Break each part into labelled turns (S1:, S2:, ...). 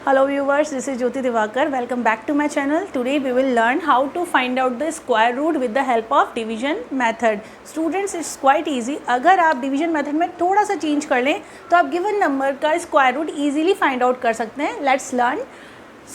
S1: Hello viewers, this is Jyoti Divakar. Welcome back to my channel. Today we will learn how to find out the square root with the help of division method. Students, it's quite easy. अगर आप division method में थोड़ा सा change कर लें तो आप given number का square root easily find out कर सकते हैं. Let's learn.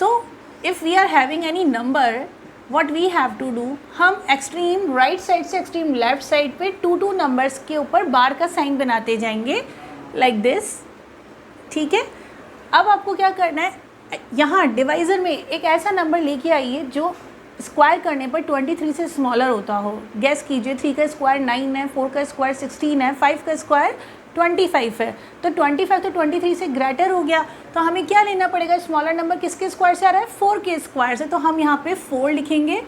S1: So if we are having any number, what we have to do, हम extreme right side से extreme left side पे 2 numbers के ऊपर बार का साइन बनाते जाएंगे like this. ठीक है. अब आपको क्या करना है, यहाँ डिवाइज़र में एक ऐसा नंबर लेके आइए जो स्क्वायर करने पर 23 से स्मॉलर होता हो. गैस कीजिए, 3 का स्क्वायर 9 है, 4 का स्क्वायर 16 है, 5 का स्क्वायर 25 है. तो 25 तो 23 से ग्रेटर हो गया. तो हमें क्या लेना पड़ेगा, स्मॉलर नंबर किसके स्क्वायर से आ रहा है, 4 के स्क्वायर से. तो हम यहाँ पे 4 लिखेंगे.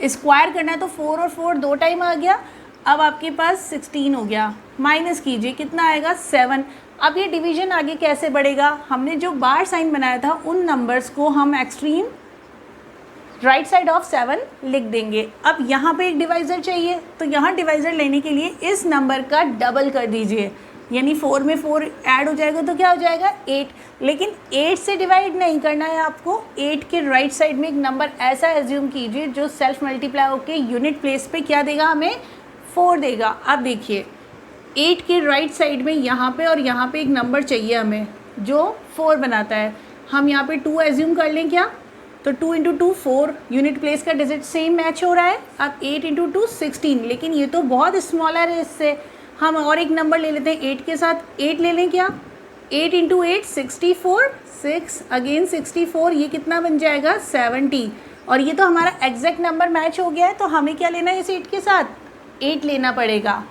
S1: स्क्वायर करना है तो 4 और 4 2 टाइम आ गया. अब आपके पास 16 हो गया. माइनस कीजिए, कितना आएगा 7. अब ये डिवीजन आगे कैसे बढ़ेगा, हमने जो बार साइन बनाया था उन नंबर्स को हम एक्सट्रीम राइट साइड ऑफ 7 लिख देंगे. अब यहाँ पे एक डिवाइज़र चाहिए, तो यहाँ डिवाइज़र लेने के लिए इस नंबर का डबल कर दीजिए. यानी 4 में 4 ऐड हो जाएगा तो क्या हो जाएगा 8. लेकिन 8 से डिवाइड नहीं करना है आपको. 8 के राइट साइड में एक नंबर ऐसा एज्यूम कीजिए जो सेल्फ मल्टीप्लाई होके यूनिट प्लेस पे क्या देगा, हमें 4 देगा. अब देखिए 8 के राइट साइड में यहाँ पे और यहाँ पे एक नंबर चाहिए हमें जो 4 बनाता है. हम यहाँ पे 2 एज्यूम कर लें क्या, तो 2 इंटू 2 4, यूनिट प्लेस का डिजिट सेम मैच हो रहा है. अब 8 इंटू 2 16, लेकिन ये तो बहुत स्मॉलर है. इससे हम और एक नंबर ले लेते हैं 8 के साथ. 8 ले लें क्या, 8 इंटू 8 64, 6 अगेन 64, ये कितना बन जाएगा 70. और ये तो हमारा एग्जैक्ट नंबर मैच हो गया है. तो हमें क्या लेना है इस 8 के साथ, 8 लेना पड़ेगा.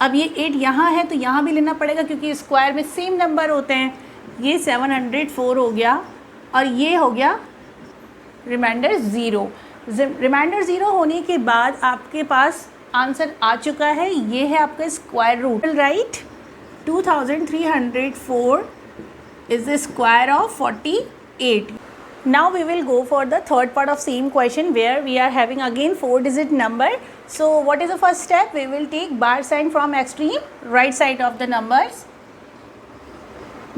S1: अब ये 8 यहाँ है तो यहाँ भी लेना पड़ेगा क्योंकि स्क्वायर में सेम नंबर होते हैं. ये 704 हो गया और ये हो गया रिमाइंडर 0. रिमाइंडर 0 होने के बाद आपके पास आंसर आ चुका है. ये है आपका square root. Right, 2304 is the square of 48. Now we will go for the third part of same question where we are having again 4-digit number. So what is the first step? We will take bar sign from extreme right side of the numbers.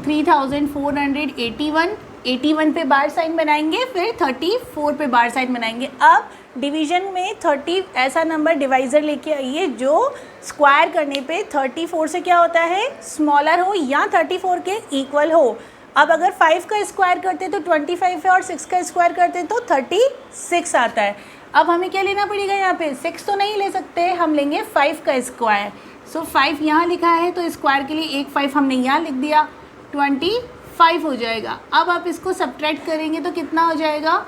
S1: 3481, 81 पे बार sign बनाएंगे, फिर 34 पे बार sign बनाएंगे. अब division में 30 ऐसा number divisor लेके आइए जो स्क्वायर करने पे 34 से क्या होता है, स्मॉलर हो या 34 के इक्वल हो. अब अगर 5 का स्क्वायर करते तो 25 है और 6 का स्क्वायर करते तो 36 आता है. अब हमें क्या लेना पड़ेगा, यहाँ पे 6 तो नहीं ले सकते, हम लेंगे 5 का स्क्वायर. सो 5 यहाँ लिखा है तो स्क्वायर के लिए एक 5 हमने यहाँ लिख दिया, 25 हो जाएगा. अब आप इसको सब्ट्रैक्ट करेंगे तो कितना हो जाएगा,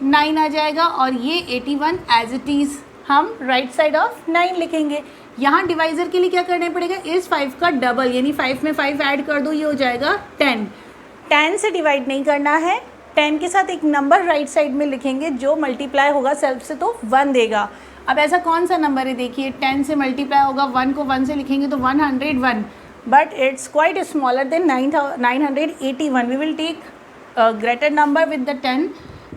S1: 9 आ जाएगा. और ये 81 एज इट इज़ हम राइट साइड ऑफ 9 लिखेंगे. यहाँ डिवाइज़र के लिए क्या करना पड़ेगा, इस 5 का डबल यानी 5 में 5 ऐड कर दो, ये हो जाएगा 10. 10 से डिवाइड नहीं करना है. 10 के साथ एक नंबर राइट साइड में लिखेंगे जो मल्टीप्लाई होगा सेल्फ से तो 1 देगा. अब ऐसा कौन सा नंबर है, देखिए 10 से मल्टीप्लाई होगा, 1 को 1 से लिखेंगे तो 101, but it's quite smaller than 981. We will take greater number with the 10.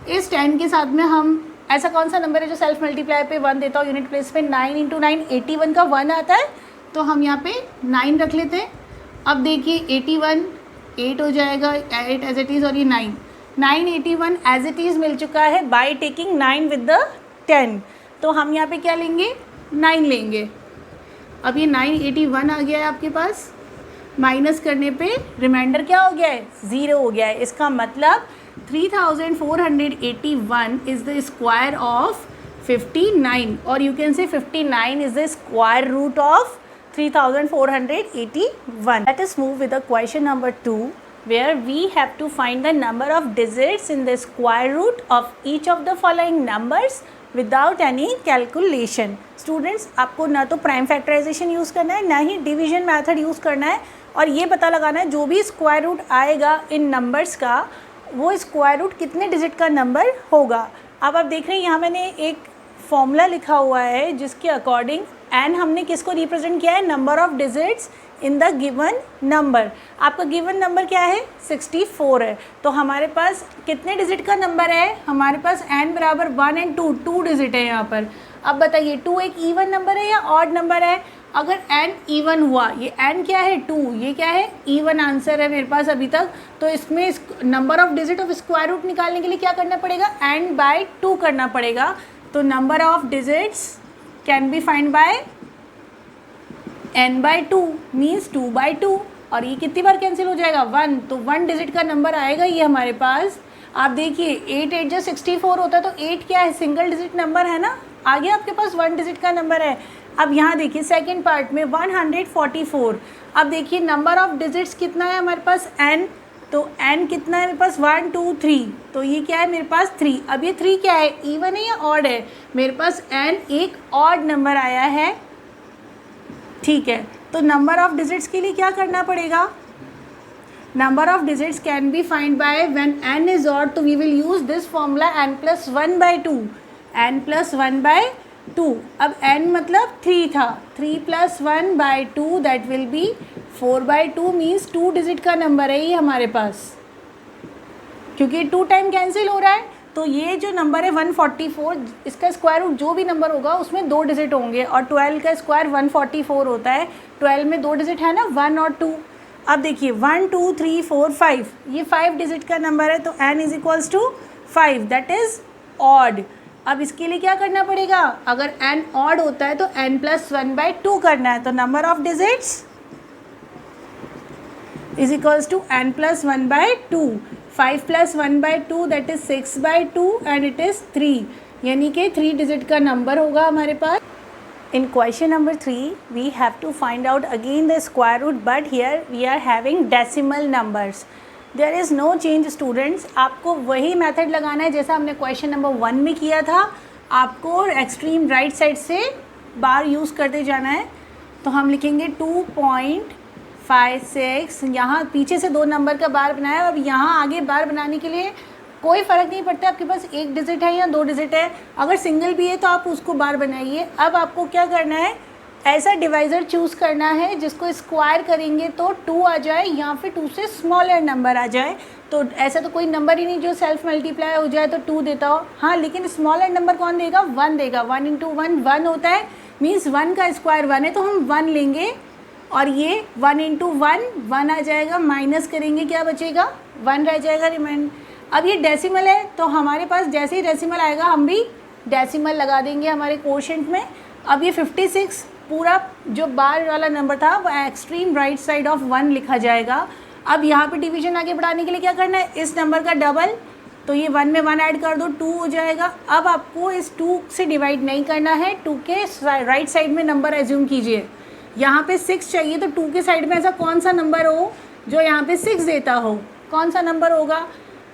S1: इस 10 के साथ में हम ऐसा कौन सा नंबर है जो सेल्फ मल्टीप्लाई पे 1 देता हो यूनिट प्लेस पे, 9 इंटू 9 81 का 1 आता है. तो हम यहाँ पे 9 रख लेते हैं. अब देखिए 81 8 हो जाएगा, 8 एज इट इज़, और ये 981 एज इट इज़ मिल चुका है बाय टेकिंग 9 विद द 10. तो हम यहाँ पे क्या लेंगे, 9 लेंगे. अब ये 981 आ गया है आपके पास. माइनस करने पे रिमाइंडर क्या हो गया है, 0 हो गया है. इसका मतलब 3481 इज़ द स्क्वायर ऑफ 59, और you can say 59 is the square root of 3481. Let us move with the question number 2 where we have to find the number of digits in the square root of each of the following numbers without any calculation. Students, आपको ना तो prime factorisation use करना है ना ही division method use करना है, और ये पता लगाना है जो भी स्क्वायर रूट आएगा इन नंबर्स का वो स्क्वायर रूट कितने डिजिट का नंबर होगा. अब आप देख रहे हैं यहाँ मैंने एक फॉर्मूला लिखा हुआ है जिसके अकॉर्डिंग एन हमने किसको रिप्रेजेंट किया है, number of digits in the given number. आपका गिवन नंबर क्या है, 64 है. तो हमारे पास कितने डिजिट का नंबर है, हमारे पास n बराबर 1 और 2 डिजिट है यहाँ पर. अब बताइए 2 एक इवन नंबर है या ऑड नंबर है? अगर n इवन हुआ, ये n क्या है 2, ये क्या है इवन आंसर है मेरे पास अभी तक, तो इसमें number of digit of square root निकालने के लिए क्या करना पड़ेगा? n/2 करना पड़ेगा। तो number of digits can be find bye n/2 means 2/2, और ये कितनी बार कैंसिल हो जाएगा? 1, तो 1 डिजिट का नंबर आएगा ये हमारे पास। आप देखिए 8 8 जो 64 होता है, तो 8 क्या है? सिंगल डिजिट नंबर है ना, आगे आपके पास 1 डिजिट का नंबर है। अब यहाँ देखिए सेकेंड पार्ट में 144। अब देखिए नंबर ऑफ डिजिट्स कितना है हमारे पास? n, तो n कितना है मेरे पास? 1 2 3, तो ये क्या है मेरे पास? 3। अब ये 3 क्या है? इवन है या ऑड है? मेरे पास n एक ऑड नंबर आया है, ठीक है। तो नंबर ऑफ डिजिट्स के लिए क्या करना पड़ेगा? Number of digits can be find by when n is odd, तो we will use this formula n+1/2, n+1/2। अब n मतलब 3 था, 3+1/2 that will be 4/2, means 2 digit का नंबर है ये हमारे पास, क्योंकि 2 टाइम कैंसिल हो रहा है। तो ये जो नंबर है 144, इसका स्क्वायर रूट जो भी नंबर होगा उसमें 2 डिजिट होंगे, और 12 का स्क्वायर 144 होता है। 12 में 2 डिजिट है ना, 1 और 2। अब देखिए 1 2 3 4 5, ये 5 डिजिट का नंबर है, तो n is equals to 5, that is odd. अब इसके लिए क्या करना पड़ेगा? अगर n ऑड होता है तो n+1/2 करना है, तो number of digits is equals to n+1/2। 5 + 1/2 that is 6/2 and it is 3, यानी कि 3 डिजिट का नंबर होगा हमारे पास। In question number 3, we have to find out again the square root, but here we are having decimal numbers. There is no change students. आपको वही method लगाना है जैसा हमने क्वेश्चन नंबर 1 में किया था। आपको एक्सट्रीम राइट साइड से बार यूज़ करते जाना है। तो हम लिखेंगे 2.56, यहाँ पीछे से 2 नंबर का बार बनाया। अब यहाँ आगे बार बनाने के लिए कोई फ़र्क नहीं पड़ता आपके पास 1 डिजिट है या 2 डिजिट है, अगर सिंगल भी है तो आप उसको बार बनाइए। अब आपको क्या करना है? ऐसा डिवाइज़र चूज़ करना है जिसको स्क्वायर करेंगे तो 2 आ जाए या फिर 2 से स्मॉलर नंबर आ जाए। तो ऐसा तो कोई नंबर ही नहीं जो सेल्फ मल्टीप्लाई हो जाए तो 2 देता हो, हाँ, लेकिन स्मॉलर नंबर कौन देगा? 1 देगा। 1 × 1 1 होता है, मीन्स 1 का स्क्वायर 1 है, तो हम 1 लेंगे। और ये 1 × 1 1 आ जाएगा, माइनस करेंगे क्या बचेगा? 1 रह जाएगा रिमाइंड। अब ये डेसिमल है, तो हमारे पास जैसे ही डेसिमल आएगा हम भी डेसिमल लगा देंगे हमारे कोशेंट में। अब ये 56 पूरा जो बार वाला नंबर था वो एक्सट्रीम राइट साइड ऑफ 1 लिखा जाएगा। अब यहाँ पे डिवीजन आगे बढ़ाने के लिए क्या करना है? इस नंबर का डबल, तो ये 1 में 1 ऐड कर दो, 2 हो जाएगा। अब आपको इस 2 से डिवाइड नहीं करना है, 2 के राइट साइड में नंबर एज्यूम कीजिए। यहाँ पे 6 चाहिए, तो 2 के साइड में ऐसा कौन सा नंबर हो जो यहाँ पे 6 देता हो? कौन सा नंबर होगा?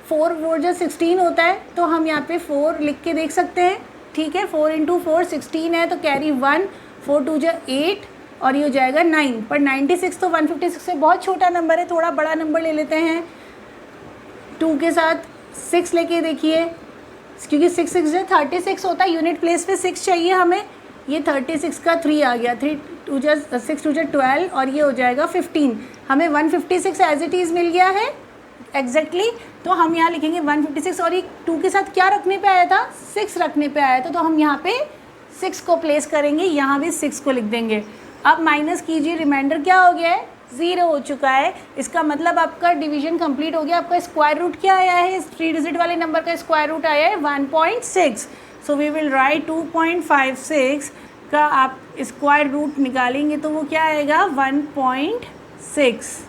S1: 4 4 जो 16 होता है, तो हम यहाँ पे 4 लिख के देख सकते हैं, ठीक है। 4 × 4 16 है, तो कैरी 1, 4 2 जो 8 और ये हो जाएगा 9। पर 96 तो 156 से बहुत छोटा नंबर है, थोड़ा बड़ा नंबर ले लेते हैं। 2 के साथ 6 लेके देखिए, क्योंकि 6 6 जो 36 होता है, यूनिट प्लेस पे 6 चाहिए हमें। ये 36 का 3 आ गया, 3 2 जो 6 2 जो 12 और ये हो जाएगा 15। हमें 156 एज इट इज़ मिल गया है एग्जैक्टली। तो हम यहाँ लिखेंगे 156, और ये 2 के साथ क्या रखने पे आया था? 6 रखने पे आया था, तो हम यहाँ पे 6 को प्लेस करेंगे, यहाँ भी 6 को लिख देंगे। अब माइनस कीजिए, रिमाइंडर क्या हो गया है? 0 हो चुका है। इसका मतलब आपका डिवीजन कंप्लीट हो गया। आपका स्क्वायर रूट क्या आया है? इस 3 डिजिट वाले नंबर का स्क्वायर रूट आया है 1.6। सो वी विल राइट 2.56 का आप स्क्वायर रूट निकालेंगे तो वो क्या आएगा? 1.6।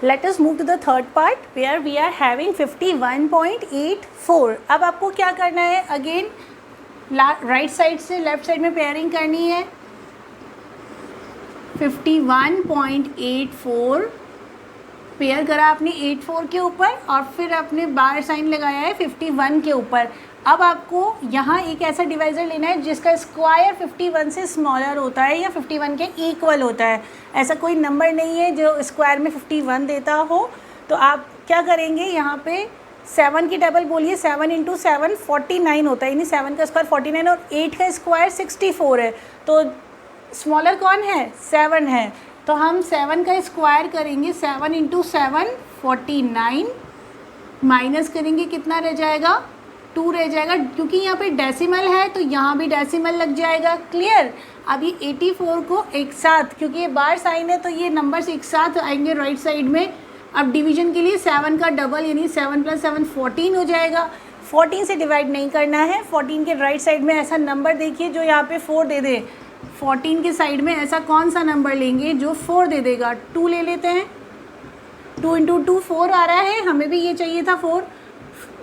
S1: Let us move to the third part where we are having 51.84. अब आपको क्या करना है? अगेन राइट साइड से लेफ्ट साइड में पेयरिंग करनी है। 51.84 पेयर करा आपने 84 के ऊपर और फिर आपने बार साइन लगाया है 51 के ऊपर। अब आपको यहाँ एक ऐसा डिवाइज़र लेना है जिसका स्क्वायर 51 से स्मॉलर होता है या 51 के इक्वल होता है। ऐसा कोई नंबर नहीं है जो स्क्वायर में 51 देता हो। तो आप क्या करेंगे? यहाँ पे 7 की टेबल बोलिए, 7 × 7 49 होता है, यानी 7 का स्क्वायर 49 और 8 का स्क्वायर 64 है। तो स्मॉलर कौन है? 7 है। तो हम 7 का स्क्वायर करेंगे, 7 × 7 49, माइनस करेंगे कितना रह जाएगा? 2 रह जाएगा, क्योंकि यहाँ पे डेसिमल है तो यहाँ भी डेसिमल लग जाएगा। क्लियर। अब ये 84 को एक साथ, क्योंकि ये बार साइन है तो ये नंबर्स एक साथ आएंगे राइट साइड में। अब डिवीजन के लिए 7 का डबल यानी 7 + 7 14 हो जाएगा। 14 से डिवाइड नहीं करना है। 14 के राइट साइड में ऐसा नंबर देखिए जो यहाँ पे 4 दे दे। 14 के साइड में ऐसा कौन सा नंबर लेंगे जो 4 दे देगा? 2 ले लेते हैं। 2 × 2 4 आ रहा है, हमें भी ये चाहिए था 4।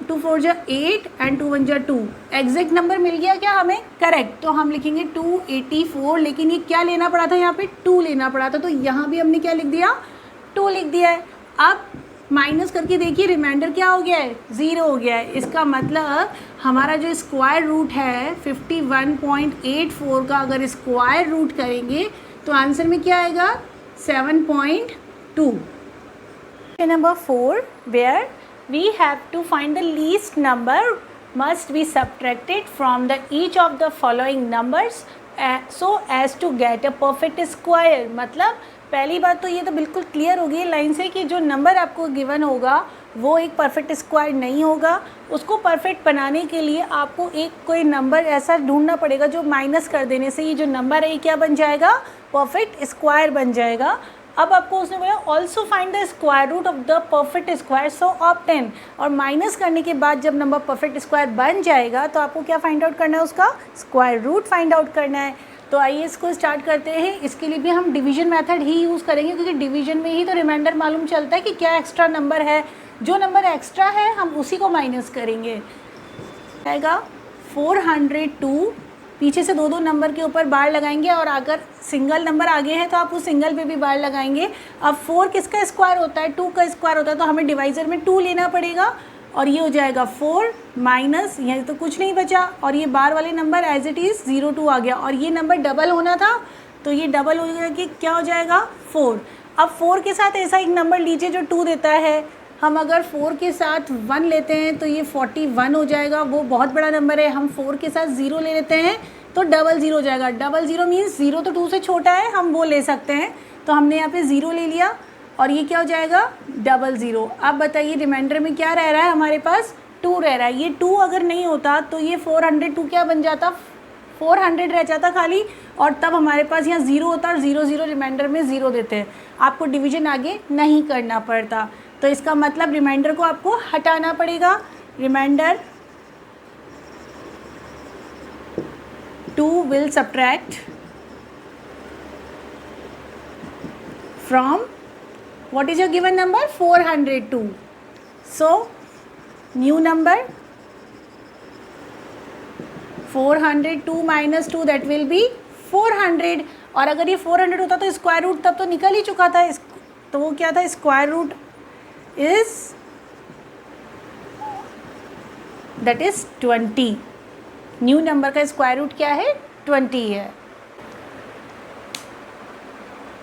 S1: 2 4 = 8 एंड 2 1 = 2। एग्जैक्ट नंबर मिल गया क्या हमें? करेक्ट। तो हम लिखेंगे 284, लेकिन ये क्या लेना पड़ा था? यहाँ पे 2 लेना पड़ा था, तो यहाँ भी हमने क्या लिख दिया? 2 लिख दिया है। अब माइनस करके देखिए रिमाइंडर क्या हो गया है? 0 हो गया है। इसका मतलब हमारा जो स्क्वायर रूट है 51.84 का अगर स्क्वायर रूट करेंगे तो आंसर में क्या आएगा? 7.2। Number 4 where we have to find the least number must be subtracted from the each of the following numbers so as to get a perfect square। मतलब पहली बात तो ये तो बिल्कुल क्लियर होगी लाइन से कि जो नंबर आपको गिवन होगा वो एक परफेक्ट स्क्वायर नहीं होगा। उसको परफेक्ट बनाने के लिए आपको एक कोई नंबर ऐसा ढूंढना पड़ेगा जो माइनस कर देने से ये जो नंबर है ये क्या बन जाएगा? परफेक्ट स्क्वायर बन जाएगा। अब आपको उसने बोला also find the square root of the perfect square so obtain, और माइनस करने के बाद जब नंबर परफेक्ट स्क्वायर बन जाएगा तो आपको क्या फाइंड आउट करना है? उसका स्क्वायर रूट फाइंड आउट करना है। तो आइए इसको स्टार्ट करते हैं। इसके लिए भी हम डिवीजन मेथड ही यूज़ करेंगे, क्योंकि डिवीजन में ही तो रिमाइंडर मालूम चलता है कि क्या एक्स्ट्रा नंबर है। जो नंबर एक्स्ट्रा है हम उसी को माइनस करेंगे। आएगा 402, पीछे से 2 नंबर के ऊपर बार लगाएंगे, और अगर सिंगल नंबर आगे है तो आप उस सिंगल पे भी बार लगाएंगे। अब 4 किसका स्क्वायर होता है? 2 का स्क्वायर होता है, तो हमें डिवाइज़र में 2 लेना पड़ेगा, और ये हो जाएगा 4 माइनस, यहाँ तो कुछ नहीं बचा, और ये बार वाले नंबर एज इट इज़ 02 आ गया, और ये नंबर डबल होना था तो ये डबल हो गया कि क्या हो जाएगा? 4। अब 4 के साथ ऐसा एक नंबर लीजिए जो 2 देता है। हम अगर 4 के साथ 1 लेते हैं तो ये 41 हो जाएगा, वो बहुत बड़ा नंबर है। हम 4 के साथ 0 ले लेते हैं तो 00 हो जाएगा। 00 मीन्स 0 तो 2 से छोटा है, हम वो ले सकते हैं, तो हमने यहाँ पे 0 ले लिया, और ये क्या हो जाएगा? 00। अब बताइए रिमाइंडर में क्या रह रहा है? हमारे पास 2 रह रहा है। ये 2 अगर नहीं होता तो ये 402 क्या बन जाता? 400 रह जाता खाली, और तब हमारे पास यहाँ 0 होता, और 00 रिमाइंडर में 0 देते हैं। आपको डिवीजन आगे नहीं करना पड़ता, तो इसका मतलब रिमाइंडर को आपको हटाना पड़ेगा। Remainder 2 will subtract from what is your given number? 402. So new number 402 minus 2 that will be 400, और अगर ये 400 होता तो स्क्वायर रूट तब तो निकल ही चुका था। तो वो क्या था? Square root is that is 20। New number का स्क्वायर रूट क्या है? 20 है।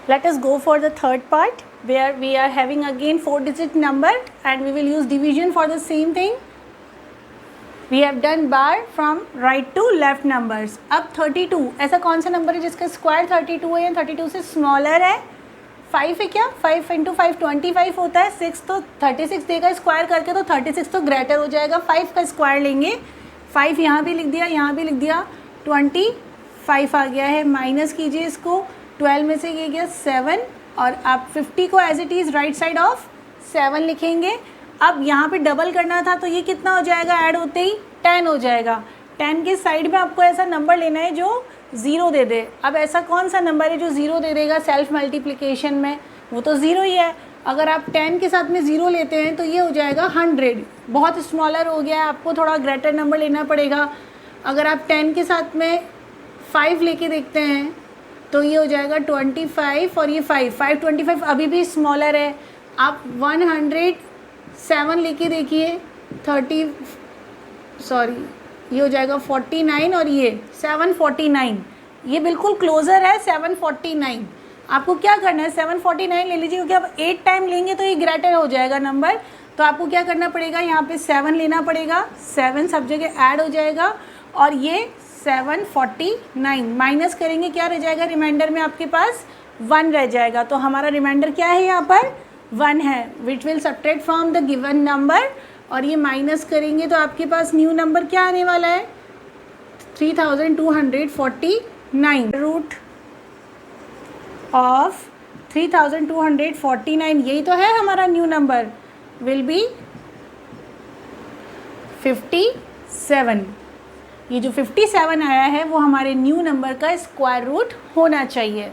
S1: Let us go for the third part where we are having again 4-digit number and we will use division for the same thing. We have done bar from right to left numbers. अब 32 ऐसा कौन सा number है जिसका square 32 है या 32 से smaller है? 5 है क्या? 5 × 5 25 होता है। 6 तो 36 देगा स्क्वायर करके, तो 36 तो ग्रेटर हो जाएगा। 5 का स्क्वायर लेंगे, 5 यहाँ भी लिख दिया, यहाँ भी लिख दिया, 25 आ गया है। माइनस कीजिए इसको, 12 में से ये गया 7, और आप 50 को as it is right side of 7 लिखेंगे। अब यहाँ पे डबल करना था तो ये कितना हो जाएगा? ऐड होते ही 10 हो जाएगा। 10 के साइड में आपको ऐसा नंबर लेना है जो 0 दे दे। अब ऐसा कौन सा नंबर है जो 0 दे देगा सेल्फ मल्टीप्लिकेशन में? वो तो 0 ही है। अगर आप 10 के साथ में 0 लेते हैं तो ये हो जाएगा 100। बहुत स्मॉलर हो गया है, आपको थोड़ा ग्रेटर नंबर लेना पड़ेगा। अगर आप 10 के साथ में 5 लेके देखते हैं तो ये हो जाएगा 25, और ये 5 25 अभी भी स्मॉलर है। आप 107 लेके देखिए, ये हो जाएगा 49, और ये 749, ये बिल्कुल क्लोज़र है 749। आपको क्या करना है? 749 ले लीजिए, क्योंकि आप 8 टाइम लेंगे तो ये ग्रेटर हो जाएगा नंबर। तो आपको क्या करना पड़ेगा? यहाँ पे 7 लेना पड़ेगा, 7 सब जगह ऐड हो जाएगा, और ये 749 माइनस करेंगे, क्या रह जाएगा? रिमाइंडर में आपके पास 1 रह जाएगा। तो हमारा रिमाइंडर क्या है? यहाँ पर 1 है, which will subtract from the given number और ये माइनस करेंगे तो आपके पास न्यू नंबर क्या आने वाला है 3249 रूट ऑफ 3249 यही तो है हमारा न्यू नंबर विल बी 57। ये जो 57 आया है वो हमारे न्यू नंबर का स्क्वायर रूट होना चाहिए।